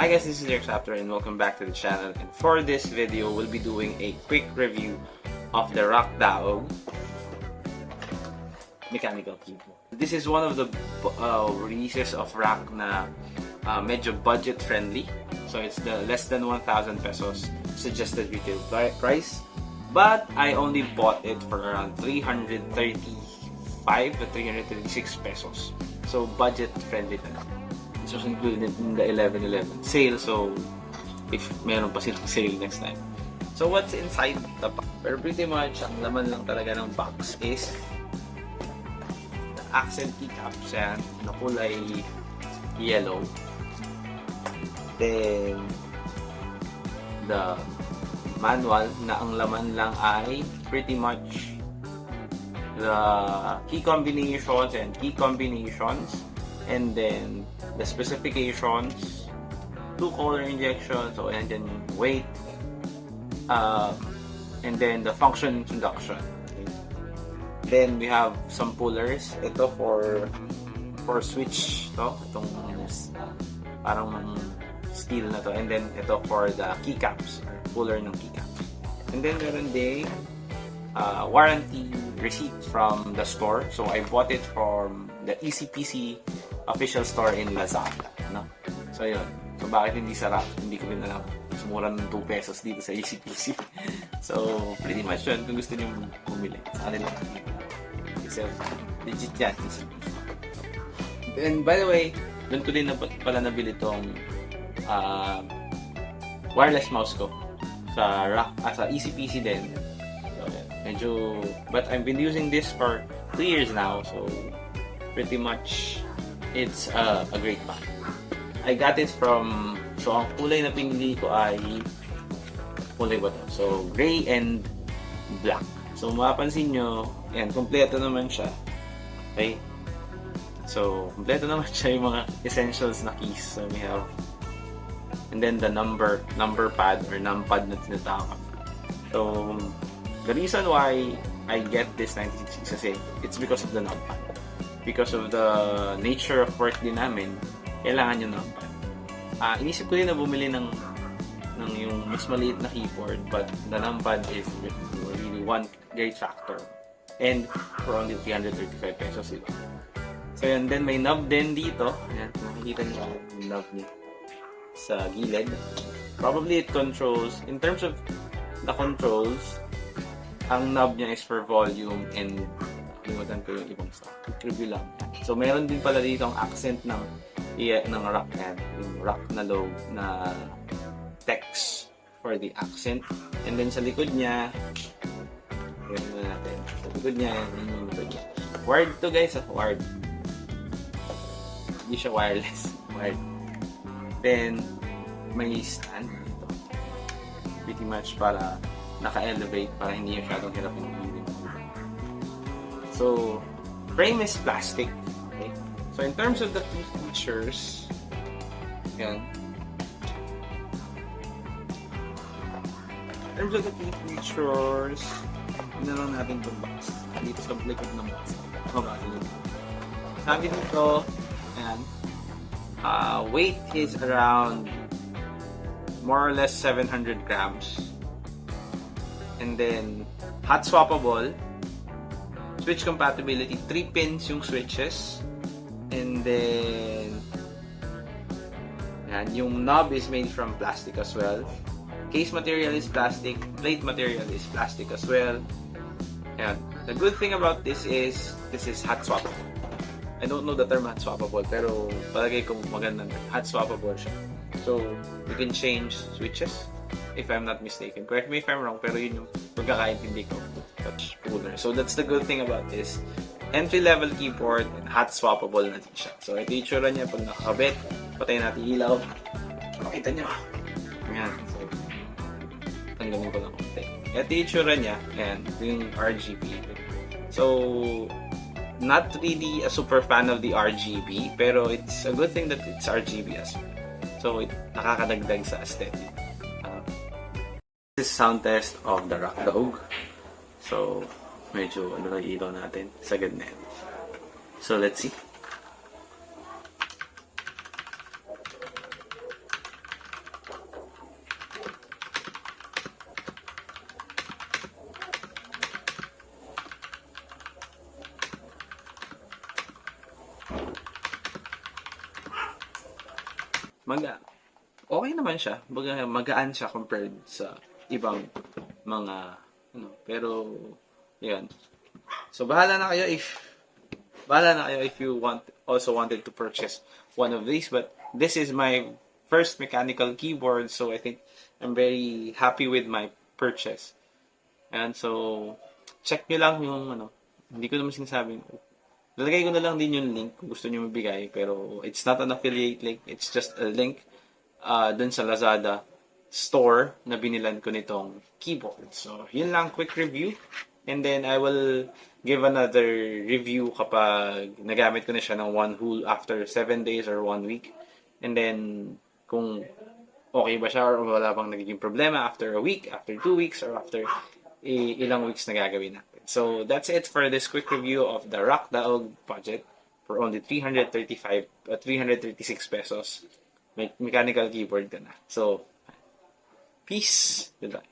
Hi guys, this is Drexraptor and welcome back to the channel. And for this video, we'll be doing a quick review of the Rakk mechanical keyboard. This is one of the releases of Rakk na medyo budget friendly. So it's the less than 1,000 pesos suggested retail price. But I only bought it for around 335 to 336 pesos. So budget friendly talaga. This was included in the 11/11 sale, so if meron pa silang sale next time. So what's inside the box? Pero pretty much, ang laman lang talaga ng box is the accent keycaps yan, na kulay yellow. Then, the manual na ang laman lang ay pretty much the key combinations, and then the specifications, 2 color injections, so and then weight, and then the function introduction. Okay. Then we have some pullers. Ito for switch to, itong parang steel na to, and then ito for the keycaps, or puller ng keycaps. And then meron din warranty receipt from the store. So I bought it from the ECPC official store in Lazada, no? So yun. So bakit hindi sa Rakk? Hindi ko rin alam. Mas mura ng 2 pesos dito sa ECPC. So pretty much yun. Kung gusto niyo bumili sa kanila, kasi legit yan, ECPC. And by the way, doon ko din pala nabili tong wireless mouse ko sa Rakk, sa ECPC din. So medyo, but I've been using this for 2 years now, so pretty much it's a great buy. I got it from, so ang kulay na pinili ko ay kulay ba to? So gray and black. So mapapansin nyo, yan, kompleto naman siya. Okay? So kompleto naman siya yung mga essentials na keys. So we have, and then the number pad or numpad na tinatawag. So the reason why I get this 96 kasi it's because of the numpad. Because of the nature of work din namin, kailangan yung numpad. Inisip ko din na bumili ng yung mas maliit na keyboard, but the numpad is really one Drexraptor. And for only 335 pesos ito. So yun, then may knob din dito. Ayan, nakikita niyo yung knob niya sa gilid. Probably it controls, in terms of the controls, ang knob niya is for volume and limutan ko yung ibang stuff. Review lang. So, meron din pala dito ang accent ng Rakk yan. Yung Rakk na logo na text for the accent. And then sa likod niya, gawin na natin. Sa likod niya, yung likod niya. Wired to guys, wired. Hindi siya wireless. Wired. Then, may stand dito. Pretty much para naka-elevate, para hindi masyadong hirap yung viewing. So, frame is plastic. Okay? So, in terms of the key features, yan. In terms of the key features, yun lang natin itong box. Dito sa likod ng box. Sabi dito, yan. Weight is around more or less 700 grams. And then, hot swappable. Switch compatibility, 3 pins yung switches. And then, yan, yung knob is made from plastic as well. Case material is plastic, plate material is plastic as well. Yan. The good thing about this is hot swappable. I don't know the term hot swappable, pero palagay ko maganda na. Hot swappable siya. So, you can change switches, if I'm not mistaken. Correct me if I'm wrong, pero yun yung pagkakaintindi ko. Touch puller. So that's the good thing about this. Entry-level keyboard and hot swappable na din siya. So ito yung itsura niya pag nakakabit. Patayin natin ilaw. Makita niyo. Ayan. So, tanggalin ko lang konti. Ito yung itsura niya. Ayan. Ito yung RGB. So, not really a super fan of the RGB, pero it's a good thing that it's RGB as well. So, nakakadagdag sa aesthetic. This is sound test of the Rakk. So, medyo lang ilaw natin sa ganyan. So, let's see. okay naman siya. Magaan siya compared sa ibang mga pero yun. So bahala na kayo if you wanted to purchase one of these, but this is my first mechanical keyboard, so I think I'm very happy with my purchase. And so check nyo lang yung hindi ko naman sinasabing lalagay ko na lang din yung link kung gusto niyo mabigay, pero it's not an affiliate link, it's just a link dun sa Lazada store na binilan ko nitong keyboard. So, yun lang, quick review. And then, I will give another review kapag nagamit ko na siya ng one whole after 7 days or 1 week. And then, kung okay ba siya or wala bang nagiging problema after a week, after 2 weeks, or after ilang weeks na gagawin natin. So, that's it for this quick review of the Rakk budget for only 336 pesos. Mechanical keyboard ka na. So, peace. Goodbye.